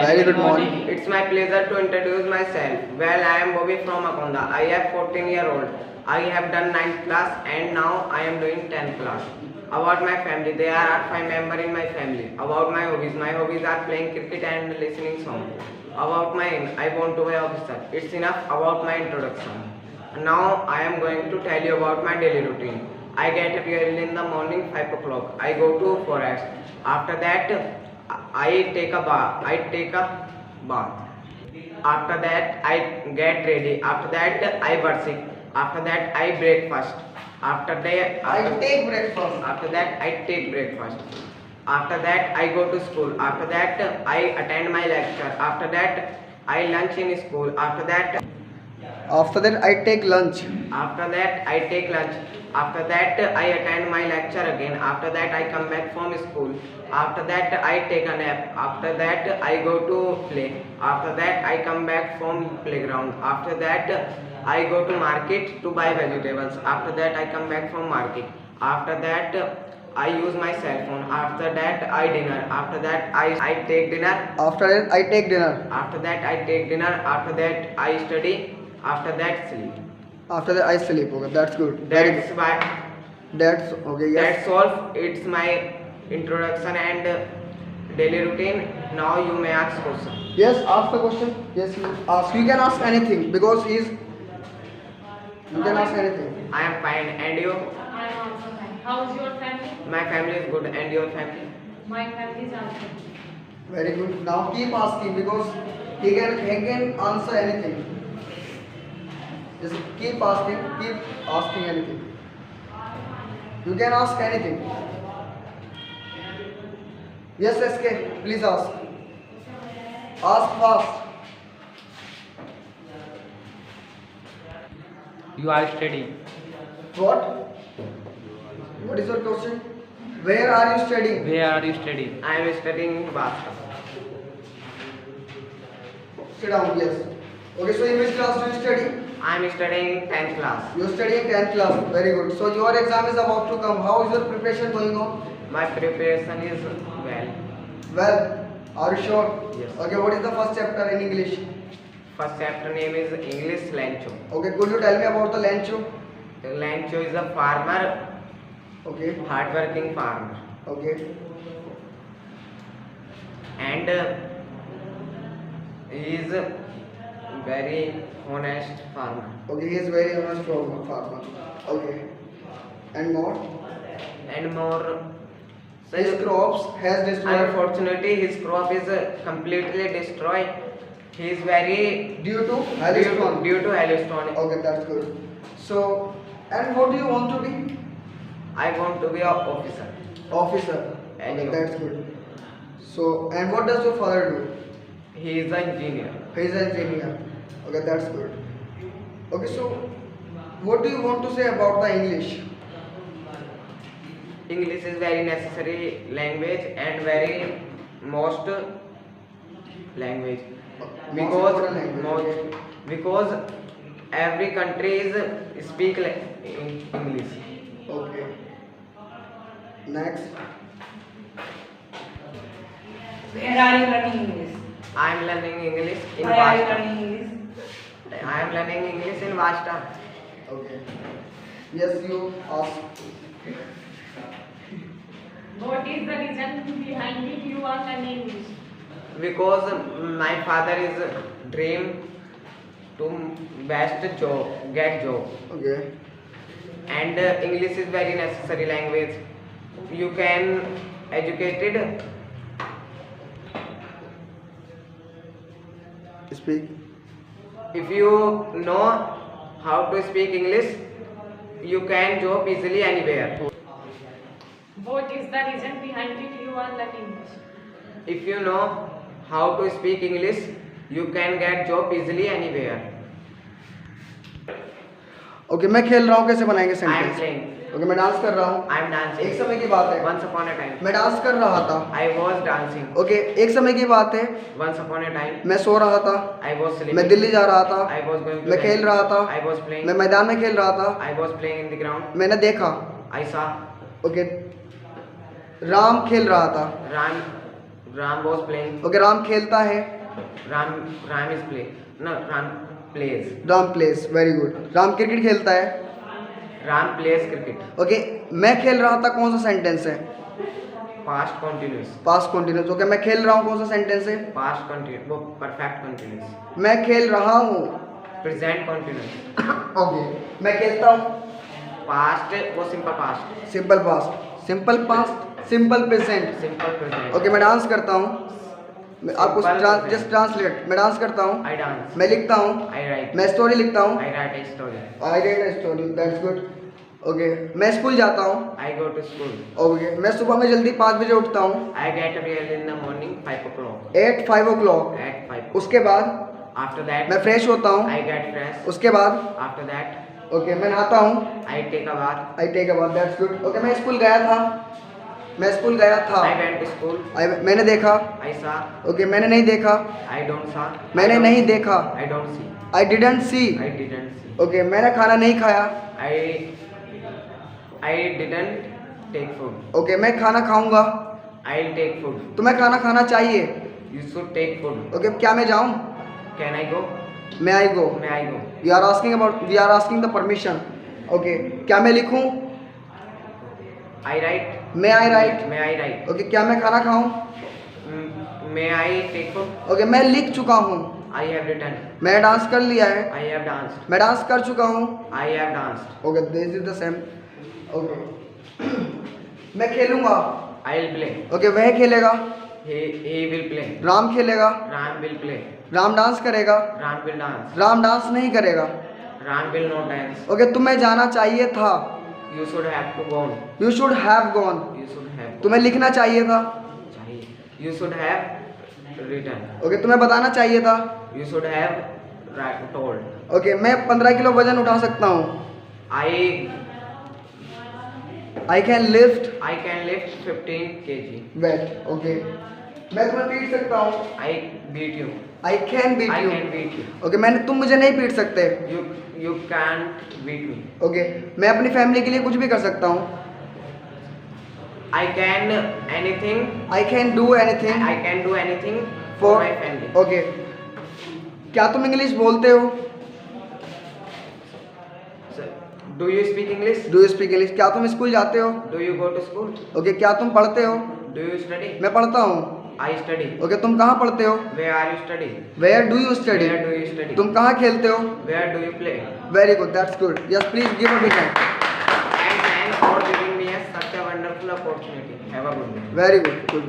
Very good morning. It's my pleasure to introduce myself. Well, I am Bobby from Akonda. I am 14-year-old. I have done 9th class and now I am doing 10th class. About my family, there are 5 members in my family. About my hobbies are playing cricket and listening song. About my aim, I want to be an officer. It's enough about my introduction. Now I am going to tell you about my daily routine. I get up early in the morning 5 o'clock. I go to forest. After that, I take a bath. After that, I get ready. After that, I brush it. After that, I breakfast. After that, I take breakfast. After that, I take breakfast. After that, I go to school. After that, I attend my lecture. After that, I lunch in school. After that, I take lunch. after that, I take lunch. After that, I attend my lecture again. After that, I come back from school. After that, I take a nap. After that, I go to play. After that, I come back from playground. After that, I go to market to buy vegetables. After that, I come back from market. After that, I use my cell phone. After that, I dinner. After that, I take dinner. After that, I take dinner. After that, I take dinner. After that, I study. After that, sleep. After that, I sleep. Okay, that's good. Very That's good. why. That's okay. Yes. That's all. It's my introduction and daily routine. Now you may ask question. Yes. Ask the question. Yes. You ask. You can ask anything because he's. You can ask anything. I am fine. And you? I am also fine. How's your family? My family is good. And your family? My family is also good. Very good. Now keep asking because he can answer anything. Just keep asking. Keep asking anything. You can ask anything. Yes, SK. Please ask. Ask fast. You are studying. What? What is your question? Where are you studying? Where are you studying? I am studying in Basta. Sit down. Yes. Okay. So in which class do you study? I am studying 10th class. You are studying 10th class. Very good. So your exam is about to come. How is your preparation going on? My preparation is well. Well, are you sure? Yes. Okay. What is the first chapter in English? First chapter name is English Lancho. Okay. Could you tell me about the Lancho? Lancho is a farmer, Okay. hardworking farmer, Okay. and he is a very honest farmer. Okay. He is very honest farmer. Okay. And more? And more, His crops has destroyed unfortunately, his crop is completely destroyed. He is very due to hailstone. due to hailstone. Okay, that's good. So, and what do you want to be? I want to be an officer. Officer. And Okay, you? that's good. So, and what does your father do? He is an engineer. He is an engineer. Okay, that's good. Okay, so what do you want to say about the English? English is very necessary language and very most language Most important language, most, because every country is speak English. Okay. Next. Where are you learning English? I am learning English in Why are you Vasta. learning English? I am learning English in Vasta. Okay. Yes, you ask. What is the reason behind it you are learning English? Because my father is dream to best job, get job, Okay. and English is very necessary language. You can educated. Speak. If you know how to speak English, you can job easily anywhere. What is the reason behind it you are learning English? If you know how to speak English, you can get job easily anywhere. Okay, मैं खेल रहा हूँ, कैसे बनाएंगे I am sentence? playing. Okay, मैं dance कर रहा हूँ. I am dancing. एक समय की बात है. Once upon a time, मैं डांस कर रहा था. I was dancing. ओके, एक समय की बात है. Once upon a time, मैं सो रहा था. I was sleeping. मैं दिल्ली जा रहा था. I was going to मैं खेल रहा था. I was playing. मैं मैदान में खेल रहा था. I was playing in the ground. मैंने देखा. I saw ओके, राम खेल रहा था. Ram was playing. Okay Ram खेलता है. Ram is play. No, Ram plays. Ram place. Very good. Ram cricket खेलता है. Ram plays cricket. ओके मैं खेल रहा था कौन सा सेंटेंस है? Past continuous. Past continuous. Okay मैं खेल रहा हूँ कौन सा सेंटेंस है? Past continuous. वो perfect continuous. मैं खेल रहा हूँ. Present continuous. ओके मैं खेलता हूँ. Past वो simple past. Simple past. Simple past. Simple present. Simple present. Okay मैं डांस करता हूँ. आपको Simple present. Just translate. मैं डांस करता हूँ. I dance. मैं लिखता हूँ. I write. मैं स्टोरी लिखता हूँ. I write a story. I read a story. That's good. Okay मैं स्कूल जाता हूँ. I go to school. Okay मैं सुबह में जल्दी 5 बजे उठता हूँ. I get up early in the morning 5 o'clock. At 5 o'clock. At 5. उसके बाद After that, मैं फ्रेश होता हूँ. I get fresh. उसके बाद After that, ओके मैं नहाता हूँ. I take a bath. I take a bath. That's good. Okay मैं स्कूल गया था. मैं स्कूल गया था. I went to school. मैंने देखा. I saw. ओके मैंने नहीं देखा. I don't saw. मैंने I don't- नहीं देखा. I don't see. I didn't see. I didn't see. Okay मैंने खाना नहीं खाया. I didn't take food. Okay मैं खाना खाऊंगा. I'll take food. तुम्हें खाना खाना चाहिए. You should take food. Okay क्या मैं जाऊँ? Can I go? मैं I go. May I go? We are asking the permission. Okay क्या मैं लिखूं? I write. May I write. May I write? Okay क्या मैं खाना खाऊं? May I take food? Okay मैं लिख चुका हूँ. I have written. मैं डांस कर लिया है. I have danced. मैं डांस कर चुका हूँ. I have danced. Okay this is the same. Okay मैं खेलूंगा. I'll play. ओके वह खेलेगा. He will play. राम खेलेगा. Ram will play. Ram dance करेगा. Ram will dance. Ram dance नहीं करेगा. Ram will not dance. Okay तुम्हें जाना चाहिए था. You should have to go. You should have gone. You should have. तुम्हें लिखना चाहिए था. You should have written. Okay तुम्हें बताना चाहिए था. You should have told. Okay मैं 15 किलो वजन उठा सकता हूँ. I can lift I can lift 15 kg. Weight. Okay मैं तुम्हें पीट सकता हूँ. I beat you. I can beat I you. can beat you. Okay तुम मुझे नहीं पीट सकते. You can't beat me. Okay मैं अपनी फैमिली के लिए कुछ भी कर सकता हूँ. I can anything. I can do anything I can do anything for for. my family. Okay क्या तुम इंग्लिश बोलते हो? So, do you speak English? Do you speak English? क्या तुम स्कूल जाते हो? Do you go to school? Okay क्या तुम पढ़ते हो? Do you study? मैं पढ़ता हूँ. I study. ओके तुम कहाँ पढ़ते हो? Where are you studying? Where do you study? Where do you study? तुम कहाँ खेलते हो? Where do you play? Very good. That's good. Yes please give a big hand. And thanks for giving me such a wonderful opportunity. Have a good day. Very good. Good.